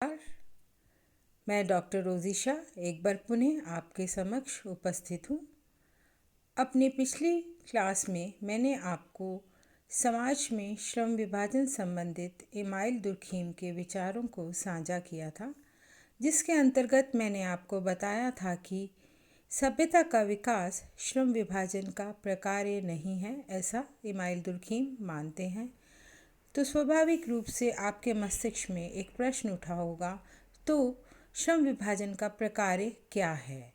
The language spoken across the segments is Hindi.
नमस्कार। मैं डॉक्टर रोज़िशा एक बार पुनः आपके समक्ष उपस्थित हूँ। अपनी पिछली क्लास में मैंने आपको समाज में श्रम विभाजन संबंधित इमाइल दुर्खीम के विचारों को साझा किया था, जिसके अंतर्गत मैंने आपको बताया था कि सभ्यता का विकास श्रम विभाजन का प्रकार्य नहीं है, ऐसा इमाइल दुर्खीम मानते हैं। तो स्वाभाविक रूप से आपके मस्तिष्क में एक प्रश्न उठा होगा, तो श्रम विभाजन का प्रकार्य क्या है।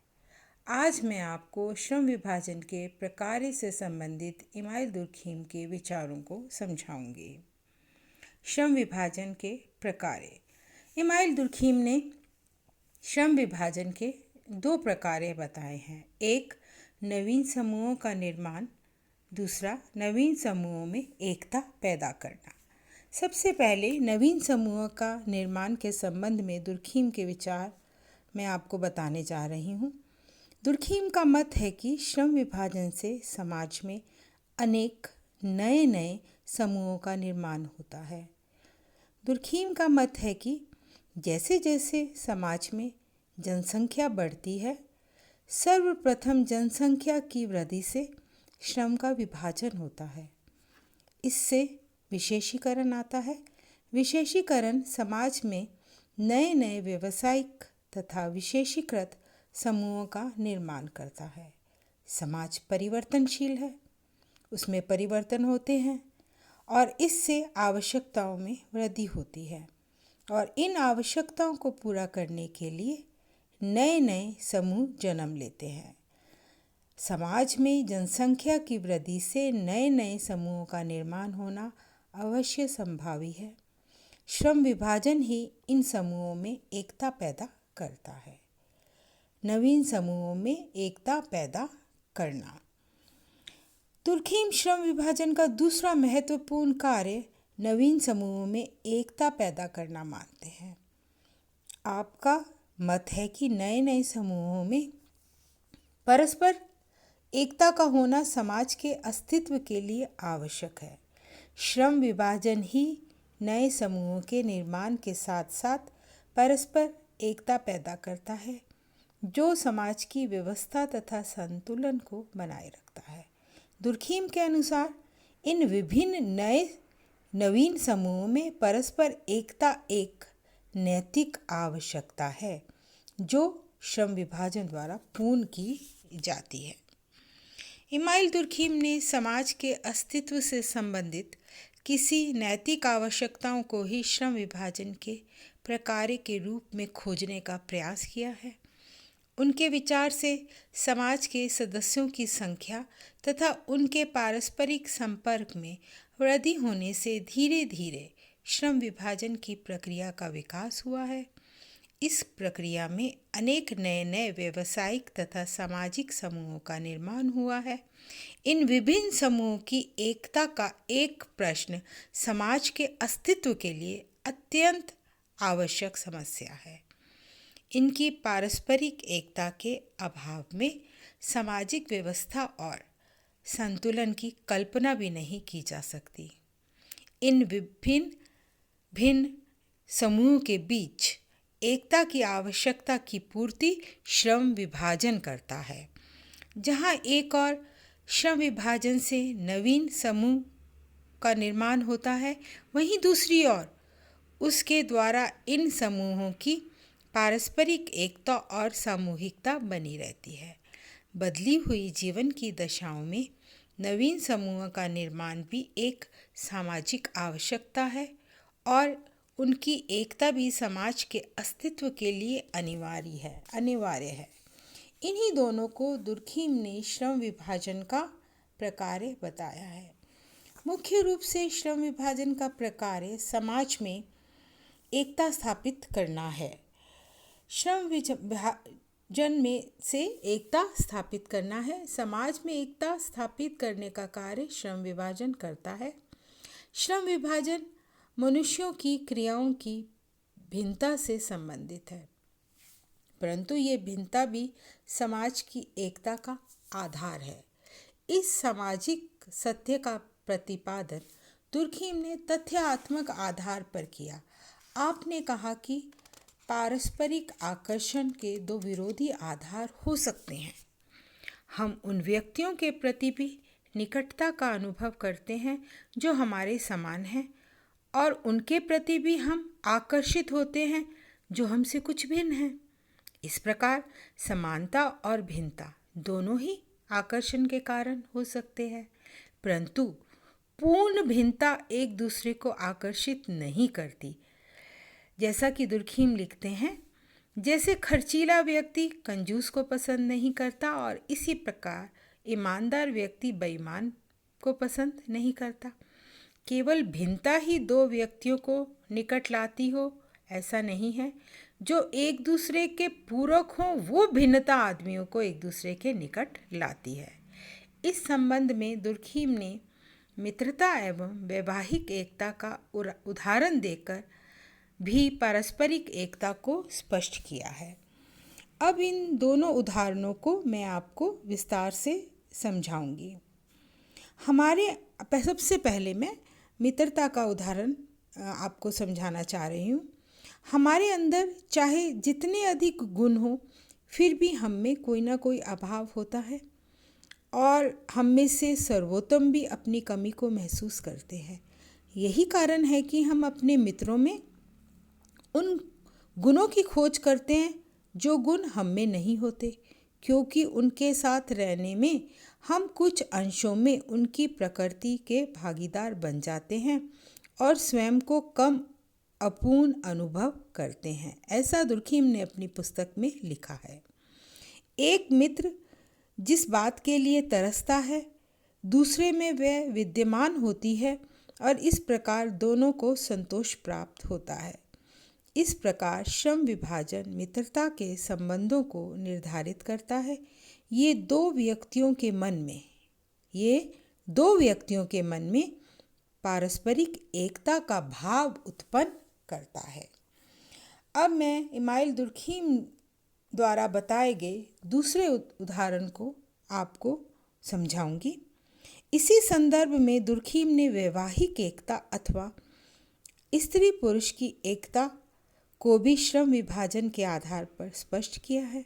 आज मैं आपको श्रम विभाजन के प्रकार्य से संबंधित इमाइल दुर्खीम के विचारों को समझाऊंगी। श्रम विभाजन के प्रकार्य। इमाइल दुर्खीम ने श्रम विभाजन के दो प्रकार्य बताए हैं। एक, नवीन समूहों का निर्माण। दूसरा, नवीन समूहों में एकता पैदा करना। सबसे पहले नवीन समूहों का निर्माण के संबंध में दुर्खीम के विचार मैं आपको बताने जा रही हूँ। दुर्खीम का मत है कि श्रम विभाजन से समाज में अनेक नए नए समूहों का निर्माण होता है। दुर्खीम का मत है कि जैसे जैसे समाज में जनसंख्या बढ़ती है, सर्वप्रथम जनसंख्या की वृद्धि से श्रम का विभाजन होता है। इससे विशेषीकरण आता है। विशेषीकरण समाज में नए नए व्यावसायिक तथा विशेषीकृत समूहों का निर्माण करता है। समाज परिवर्तनशील है, उसमें परिवर्तन होते हैं और इससे आवश्यकताओं में वृद्धि होती है और इन आवश्यकताओं को पूरा करने के लिए नए नए समूह जन्म लेते हैं। समाज में जनसंख्या की वृद्धि से नए नए समूहों का निर्माण होना अवश्य संभावी है। श्रम विभाजन ही इन समूहों में एकता पैदा करता है। नवीन समूहों में एकता पैदा करना। दुर्खीम श्रम विभाजन का दूसरा महत्वपूर्ण कार्य नवीन समूहों में एकता पैदा करना मानते हैं। आपका मत है कि नए नए समूहों में परस्पर एकता का होना समाज के अस्तित्व के लिए आवश्यक है। श्रम विभाजन ही नए समूहों के निर्माण के साथ साथ परस्पर एकता पैदा करता है, जो समाज की व्यवस्था तथा संतुलन को बनाए रखता है। दुर्खीम के अनुसार इन विभिन्न नवीन समूहों में परस्पर एकता एक नैतिक आवश्यकता है, जो श्रम विभाजन द्वारा पूर्ण की जाती है। इमाइल दुर्खीम ने समाज के अस्तित्व से संबंधित किसी नैतिक आवश्यकताओं को ही श्रम विभाजन के प्रकार्य के रूप में खोजने का प्रयास किया है। उनके विचार से समाज के सदस्यों की संख्या तथा उनके पारस्परिक संपर्क में वृद्धि होने से धीरे धीरे श्रम विभाजन की प्रक्रिया का विकास हुआ है। इस प्रक्रिया में अनेक नए नए व्यावसायिक तथा सामाजिक समूहों का निर्माण हुआ है। इन विभिन्न समूहों की एकता का एक प्रश्न समाज के अस्तित्व के लिए अत्यंत आवश्यक समस्या है। इनकी पारस्परिक एकता के अभाव में सामाजिक व्यवस्था और संतुलन की कल्पना भी नहीं की जा सकती। इन भिन्न समूहों के बीच एकता की आवश्यकता की पूर्ति श्रम विभाजन करता है। जहाँ एक और श्रम विभाजन से नवीन समूह का निर्माण होता है, वहीं दूसरी ओर उसके द्वारा इन समूहों की पारस्परिक एकता और सामूहिकता बनी रहती है। बदली हुई जीवन की दशाओं में नवीन समूहों का निर्माण भी एक सामाजिक आवश्यकता है और उनकी एकता भी समाज के अस्तित्व के लिए अनिवार्य है। इन्हीं दोनों को दुर्खीम ने श्रम विभाजन का प्रकार्य बताया है। मुख्य रूप से श्रम विभाजन का प्रकार्य समाज में एकता स्थापित करना है। श्रम विभाजन में से एकता स्थापित करना है। समाज में एकता स्थापित करने का कार्य श्रम विभाजन करता है। श्रम विभाजन मनुष्यों की क्रियाओं की भिन्नता से संबंधित है, परंतु ये भिन्नता भी समाज की एकता का आधार है। इस सामाजिक सत्य का प्रतिपादन दुर्खीम ने तथ्यात्मक आधार पर किया। आपने कहा कि पारस्परिक आकर्षण के दो विरोधी आधार हो सकते हैं। हम उन व्यक्तियों के प्रति भी निकटता का अनुभव करते हैं जो हमारे समान हैं, और उनके प्रति भी हम आकर्षित होते हैं जो हमसे कुछ भिन्न हैं। इस प्रकार समानता और भिन्नता दोनों ही आकर्षण के कारण हो सकते हैं, परंतु पूर्ण भिन्नता एक दूसरे को आकर्षित नहीं करती। जैसा कि दुर्खीम लिखते हैं, जैसे खर्चीला व्यक्ति कंजूस को पसंद नहीं करता और इसी प्रकार ईमानदार व्यक्ति बेईमान को पसंद नहीं करता। केवल भिन्नता ही दो व्यक्तियों को निकट लाती हो ऐसा नहीं है। जो एक दूसरे के पूरक हों वो भिन्नता आदमियों को एक दूसरे के निकट लाती है। इस संबंध में दुर्खीम ने मित्रता एवं वैवाहिक एकता का उदाहरण देकर भी पारस्परिक एकता को स्पष्ट किया है। अब इन दोनों उदाहरणों को मैं आपको विस्तार से समझाऊंगी। सबसे पहले मैं मित्रता का उदाहरण आपको समझाना चाह रही हूँ। हमारे अंदर चाहे जितने अधिक गुण हो, फिर भी हम में कोई ना कोई अभाव होता है, और हम में से सर्वोत्तम भी अपनी कमी को महसूस करते हैं। यही कारण है कि हम अपने मित्रों में उन गुणों की खोज करते हैं जो गुण हम में नहीं होते, क्योंकि उनके साथ रहने में हम कुछ अंशों में उनकी प्रकृति के भागीदार बन जाते हैं और स्वयं को कम अपूर्ण अनुभव करते हैं। ऐसा दुर्खीम ने अपनी पुस्तक में लिखा है। एक मित्र जिस बात के लिए तरसता है, दूसरे में वह विद्यमान होती है, और इस प्रकार दोनों को संतोष प्राप्त होता है। इस प्रकार श्रम विभाजन मित्रता के संबंधों को निर्धारित करता है। ये दो व्यक्तियों के मन में पारस्परिक एकता का भाव उत्पन्न करता है। अब मैं इमाइल दुर्खीम द्वारा बताए गए दूसरे उदाहरण को आपको समझाऊंगी। इसी संदर्भ में दुर्खीम ने वैवाहिक एकता अथवा स्त्री पुरुष की एकता को भी श्रम विभाजन के आधार पर स्पष्ट किया है।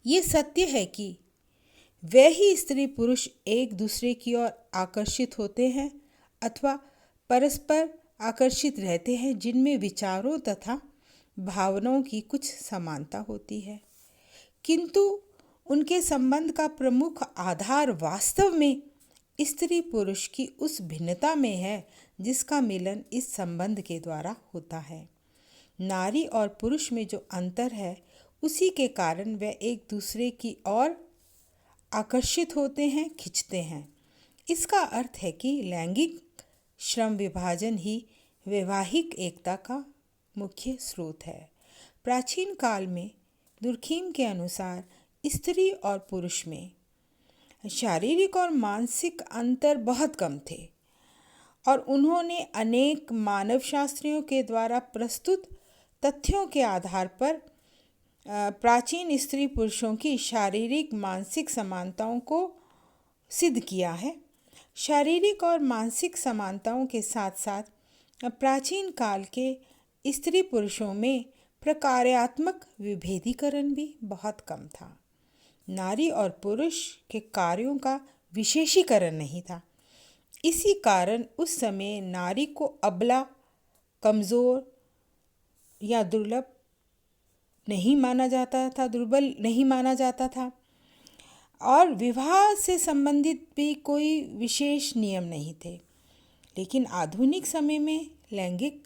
ये सत्य है कि वे ही स्त्री पुरुष एक दूसरे की ओर आकर्षित होते हैं अथवा परस्पर आकर्षित रहते हैं जिनमें विचारों तथा भावनाओं की कुछ समानता होती है, किंतु उनके संबंध का प्रमुख आधार वास्तव में स्त्री पुरुष की उस भिन्नता में है जिसका मिलन इस संबंध के द्वारा होता है। नारी और पुरुष में जो अंतर है, उसी के कारण वे एक दूसरे की ओर आकर्षित होते हैं, खिंचते हैं। इसका अर्थ है कि लैंगिक श्रम विभाजन ही वैवाहिक एकता का मुख्य स्रोत है। प्राचीन काल में दुर्खीम के अनुसार स्त्री और पुरुष में शारीरिक और मानसिक अंतर बहुत कम थे, और उन्होंने अनेक मानवशास्त्रियों के द्वारा प्रस्तुत तथ्यों के आधार पर प्राचीन स्त्री पुरुषों की शारीरिक मानसिक समानताओं को सिद्ध किया है। शारीरिक और मानसिक समानताओं के साथ साथ प्राचीन काल के स्त्री पुरुषों में प्रकार्यात्मक विभेदीकरण भी बहुत कम था। नारी और पुरुष के कार्यों का विशेषीकरण नहीं था। इसी कारण उस समय नारी को अबला, कमज़ोर या दुर्बल नहीं माना जाता था, और विवाह से संबंधित भी कोई विशेष नियम नहीं थे। लेकिन आधुनिक समय में लैंगिक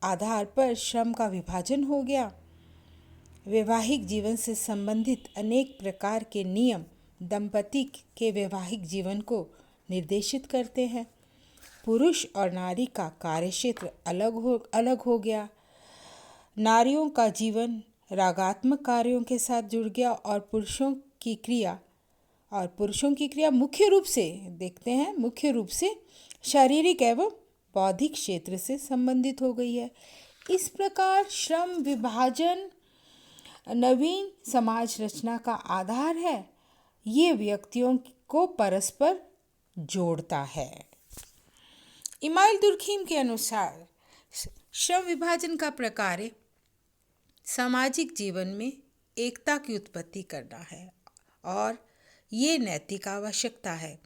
आधार पर श्रम का विभाजन हो गया। वैवाहिक जीवन से संबंधित अनेक प्रकार के नियम दंपति के वैवाहिक जीवन को निर्देशित करते हैं। पुरुष और नारी का कार्यक्षेत्र अलग हो गया। नारियों का जीवन रागात्मक कार्यों के साथ जुड़ गया, और पुरुषों की क्रिया मुख्य रूप से शारीरिक एवं बौद्धिक क्षेत्र से संबंधित हो गई है। इस प्रकार श्रम विभाजन नवीन समाज रचना का आधार है। ये व्यक्तियों को परस्पर जोड़ता है। इमाइल दुर्खीम के अनुसार श्रम विभाजन का प्रकार सामाजिक जीवन में एकता की उत्पत्ति करना है और ये नैतिक आवश्यकता है।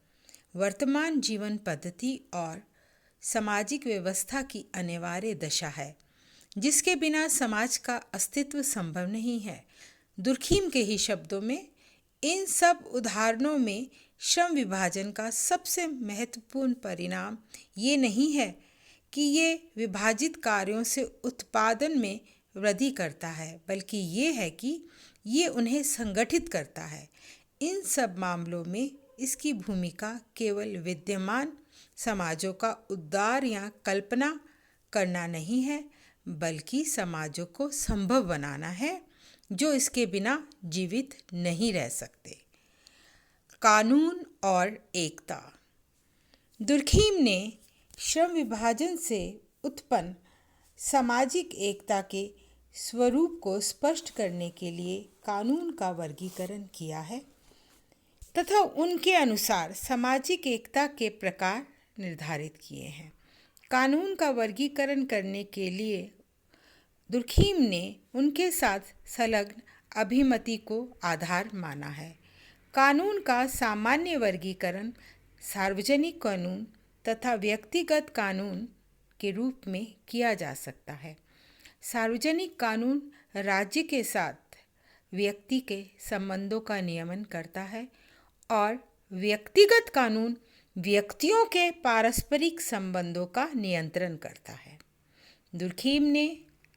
वर्तमान जीवन पद्धति और सामाजिक व्यवस्था की अनिवार्य दशा है, जिसके बिना समाज का अस्तित्व संभव नहीं है। दुर्खीम के ही शब्दों में, इन सब उदाहरणों में श्रम विभाजन का सबसे महत्वपूर्ण परिणाम ये नहीं है कि ये विभाजित कार्यों से उत्पादन में वृद्धि करता है, बल्कि ये है कि ये उन्हें संगठित करता है। इन सब मामलों में इसकी भूमिका केवल विद्यमान समाजों का उद्धार या कल्पना करना नहीं है, बल्कि समाजों को संभव बनाना है जो इसके बिना जीवित नहीं रह सकते। कानून और एकता। दुर्खीम ने श्रम विभाजन से उत्पन्न सामाजिक एकता के स्वरूप को स्पष्ट करने के लिए कानून का वर्गीकरण किया है तथा उनके अनुसार सामाजिक एकता के प्रकार निर्धारित किए हैं। कानून का वर्गीकरण करने के लिए दुर्खीम ने उनके साथ संलग्न अभिमति को आधार माना है। कानून का सामान्य वर्गीकरण सार्वजनिक कानून तथा व्यक्तिगत कानून के रूप में किया जा सकता है। सार्वजनिक कानून राज्य के साथ व्यक्ति के संबंधों का नियमन करता है और व्यक्तिगत कानून व्यक्तियों के पारस्परिक संबंधों का नियंत्रण करता है। दुर्खीम ने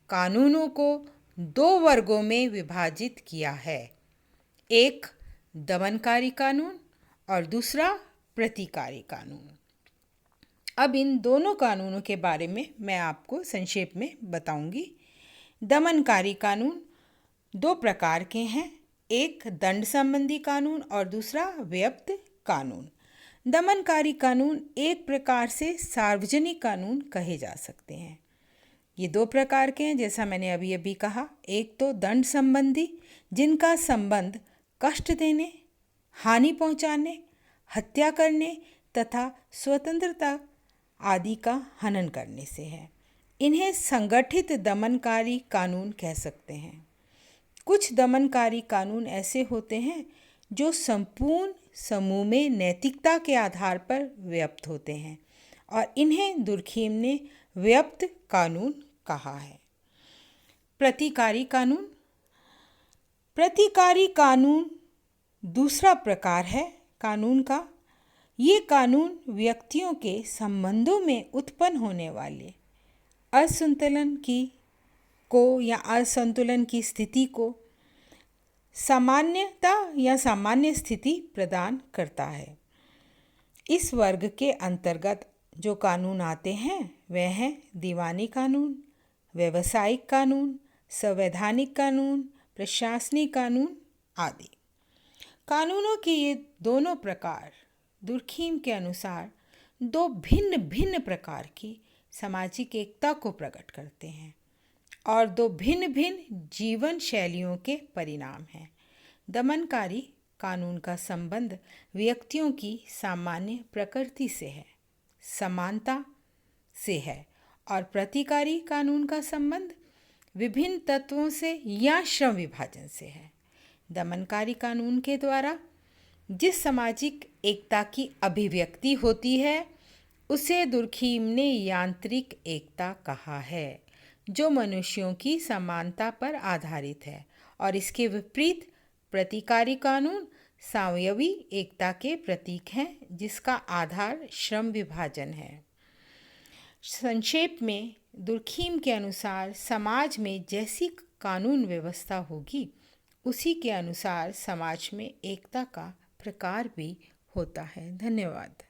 कानूनों को दो वर्गों में विभाजित किया है, एक दमनकारी कानून और दूसरा प्रतिकारी कानून। अब इन दोनों कानूनों के बारे में मैं आपको संक्षेप में बताऊंगी। दमनकारी कानून दो प्रकार के हैं, एक दंड संबंधी कानून और दूसरा व्यप्त कानून। दमनकारी कानून एक प्रकार से सार्वजनिक कानून कहे जा सकते हैं। ये दो प्रकार के हैं, जैसा मैंने अभी अभी कहा। एक तो दंड संबंधी, जिनका संबंध कष्ट देने, हानि पहुंचाने, हत्या करने तथा स्वतंत्रता आदि का हनन करने से है। इन्हें संगठित दमनकारी कानून कह सकते हैं। कुछ दमनकारी कानून ऐसे होते हैं जो संपूर्ण समूह में नैतिकता के आधार पर व्यप्त होते हैं और इन्हें दुर्खीम ने व्यप्त कानून कहा है। प्रतिकारी कानून। प्रतिकारी कानून दूसरा प्रकार है कानून का। ये कानून व्यक्तियों के संबंधों में उत्पन्न होने वाले असंतुलन की स्थिति को सामान्यता या सामान्य स्थिति प्रदान करता है। इस वर्ग के अंतर्गत जो कानून आते हैं वह हैं दीवानी कानून, व्यावसायिक कानून, संवैधानिक कानून, प्रशासनिक कानून आदि। कानूनों के ये दोनों प्रकार दुर्खीम के अनुसार दो भिन्न भिन्न प्रकार की सामाजिक एकता को प्रकट करते हैं और दो भिन्न भिन्न जीवन शैलियों के परिणाम हैं। दमनकारी कानून का संबंध व्यक्तियों की सामान्य प्रकृति से है, समानता से है, और प्रतिकारी कानून का संबंध विभिन्न तत्वों से या श्रम विभाजन से है। दमनकारी कानून के द्वारा जिस सामाजिक एकता की अभिव्यक्ति होती है उसे दुर्खीम ने यांत्रिक एकता कहा है, जो मनुष्यों की समानता पर आधारित है, और इसके विपरीत प्रतिकारी कानून सावयवी एकता के प्रतीक हैं, जिसका आधार श्रम विभाजन है। संक्षेप में दुर्खीम के अनुसार समाज में जैसी कानून व्यवस्था होगी उसी के अनुसार समाज में एकता का प्रकार भी होता है। धन्यवाद।